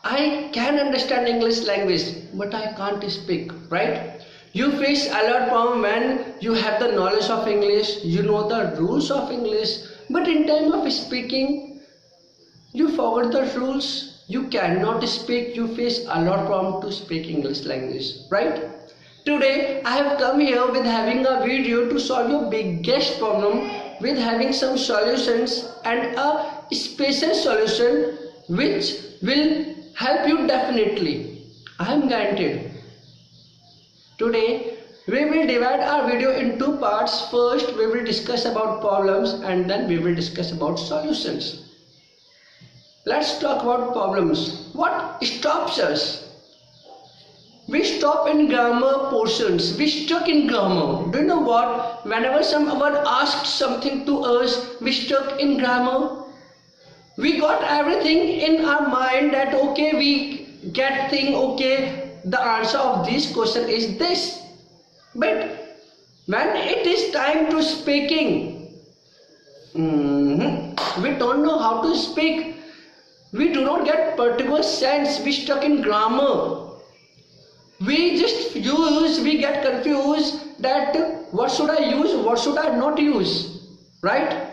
I can understand English language, but I can't speak, right? You face a lot problem when you have the knowledge of English, you know the rules of English, but in time of speaking, you forget the rules, you cannot speak, you face a lot problem to speak English language, right? Today, I have come here with having a video to solve your biggest problem with having some solutions and a special solution which will help you definitely. I am guaranteed. Today we will divide our video in two parts. First we will discuss about problems and then we will discuss about solutions. Let's talk about problems. What stops us? We stop in grammar portions. We stuck in grammar. Do you know what? Whenever someone asks something to us, we stuck in grammar. We got everything in our mind that okay, we get thing, okay, the answer of this question is this. But when it is time to speaking, we don't know how to speak. We do not get particular sense. We stuck in grammar. We just use, we get confused that what should I use, what should I not use, right?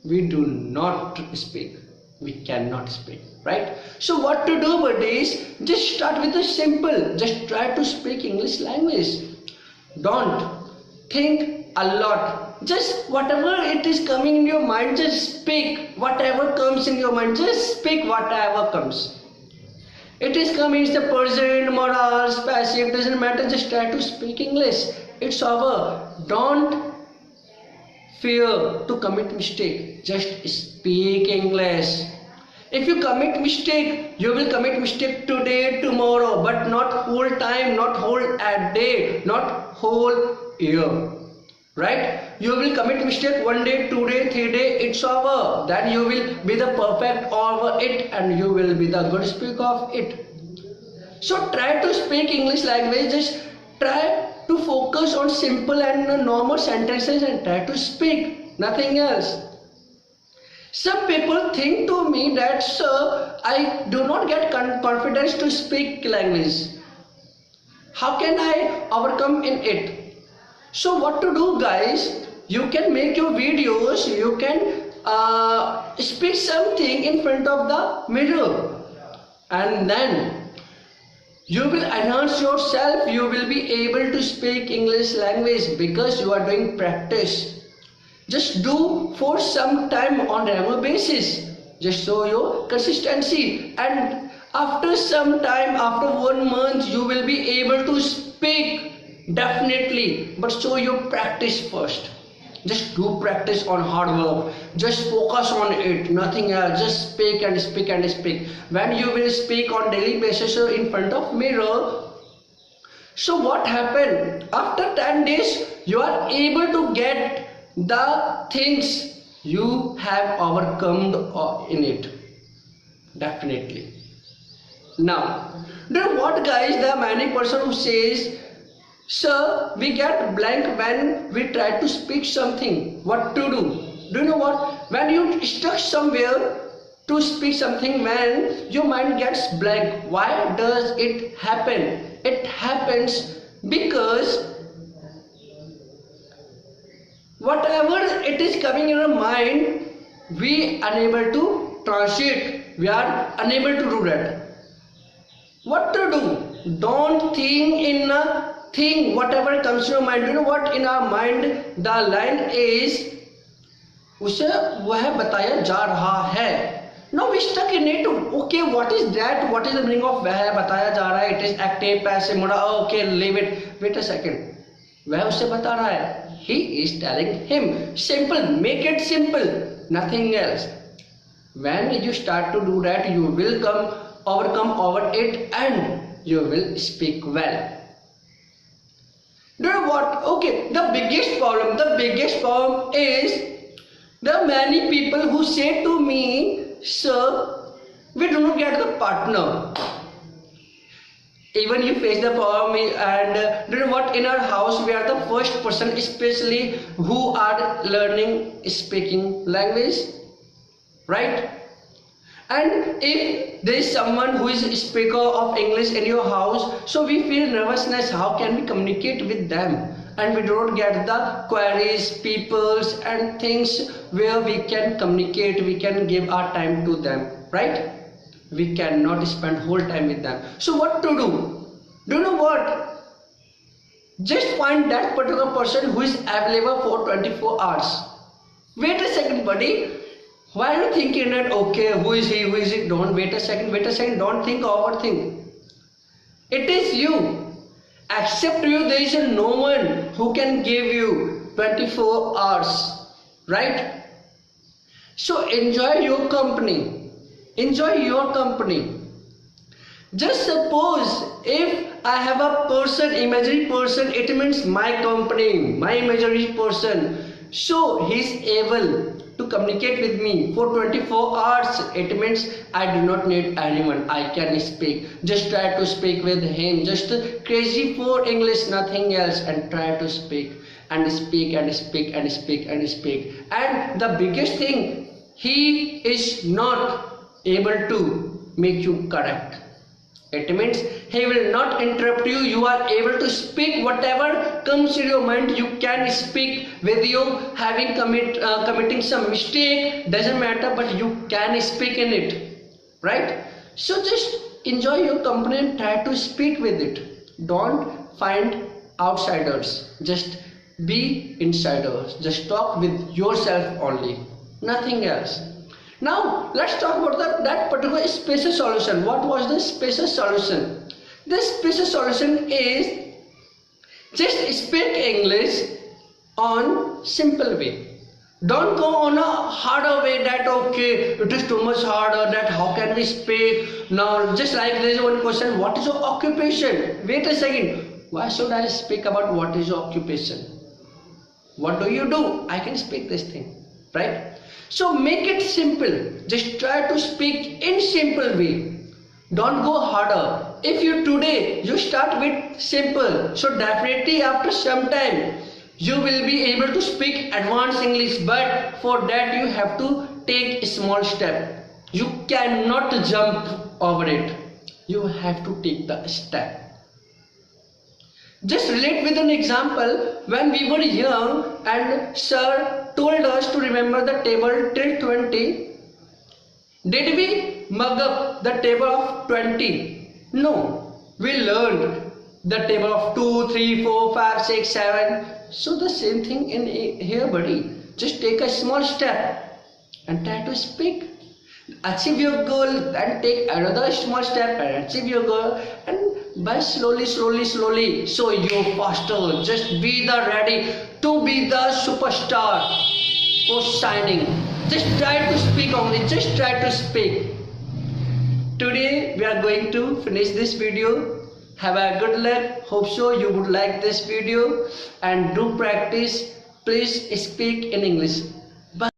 We do not speak. We cannot speak, right? So what to do, buddies? Just start with the simple. Just try to speak English language. Don't think a lot. Just whatever it is coming in your mind, just speak. Whatever comes in your mind, just speak whatever comes. It is coming, it's the present, morals, passive, doesn't matter, just try to speak English. It's over. Don't fear to commit mistake. Just speak English. If you commit mistake, you will commit mistake today, tomorrow, but not whole time, not whole day, not whole year. Right? You will commit mistake 1 day, 2 day, 3 day, it's over. Then you will be the perfect over it and you will be the good speaker of it. So try to speak English language, just try to focus on simple and normal sentences and try to speak, nothing else. Some people think to me that, sir, I do not get confidence to speak language. How can I overcome in it? So what to do, guys? You can make your videos, you can speak something in front of the mirror and then you will enhance yourself, you will be able to speak English language because you are doing practice. Just do for some time on regular basis. Just show your consistency and after some time, after 1 month, you will be able to speak. Definitely, but show your practice first. Just do practice on hard work. Just focus on it, nothing else. Just speak and speak and speak. When you will speak on daily basis or in front of mirror, so what happened? After 10 days, you are able to get the things you have overcome in it. Definitely. Now, do you know what, guys? There are many person who says, sir, we get blank when we try to speak something. What to do? Do you know what? When you stuck somewhere to speak something, when your mind gets blank, why does it happen? It happens because whatever it is coming in our mind, we are unable to translate. We are unable to do that. What to do? Don't think in a thing, whatever comes to your mind. You know what? In our mind, the line is उसे वह बताया जा रहा है. Now we stuck in it. Okay, what is that? What is the meaning of वह बताया जा रहा है? It is active, passive, moda. Okay, leave it. Wait a second. वह उसे बता रहा है. He is telling him. Simple. Make it simple. Nothing else. When you start to do that, you will overcome over it and you will speak well. Do you know what? Okay, the biggest problem is there are many people who say to me, sir, we do not get the partner. Even you face the problem, and do you know what? In our house, we are the first person, especially who are learning speaking language, right? And if there is someone who is a speaker of English in your house, so we feel nervousness. How can we communicate with them? And we don't get the queries, peoples and things where we can communicate, we can give our time to them, right? We cannot spend whole time with them. So what to do? Do you know what? Just find that particular person who is available for 24 hours. Wait a second, buddy. Why are you thinking that, okay, who is he, who is it? Don't wait a second, don't think, overthink. It is you. Except you, there is no one who can give you 24 hours, right? So enjoy your company. Enjoy your company. Just suppose if I have a person, imaginary person, it means my company, my imaginary person. So he is able to communicate with me for 24 hours. It means I do not need anyone. I can speak. Just try to speak with him. Just crazy for English, nothing else, and try to speak and speak and speak and speak and speak. And the biggest thing, he is not able to make you correct. It means he will not interrupt you. You are able to speak whatever comes in your mind. You can speak with you having committing some mistake. Doesn't matter, but you can speak in it, right? So just enjoy your company and try to speak with it. Don't find outsiders. Just be insiders. Just talk with yourself only. Nothing else. Now let's talk about that particular special solution. What was the special solution? The special solution is just speak English on simple way. Don't go on a harder way that okay, it is too much harder, that how can we speak. Now just like there is one question, what is your occupation? Wait a second, why should I speak about what is your occupation? What do you do? I can speak this thing, right? So make it simple. Just try to speak in simple way. Don't go harder. If you today you start with simple, so definitely after some time you will be able to speak advanced English. But for that you have to take a small step. You cannot jump over it. You have to take the step. Just relate with an example. When we were young and sir told us to remember the table till 20, did we mug up the table of 20? No. We learned the table of 2, 3, 4, 5, 6, 7. So the same thing in here, buddy. Just take a small step and try to speak. Achieve your goal and take another small step and achieve your goal, and by slowly so you're faster. Just be the ready to be the superstar for shining. Just try to speak only. Just try to speak. Today we are going to finish this video. Have a good luck. Hope so you would like this video and do practice. Please speak in English.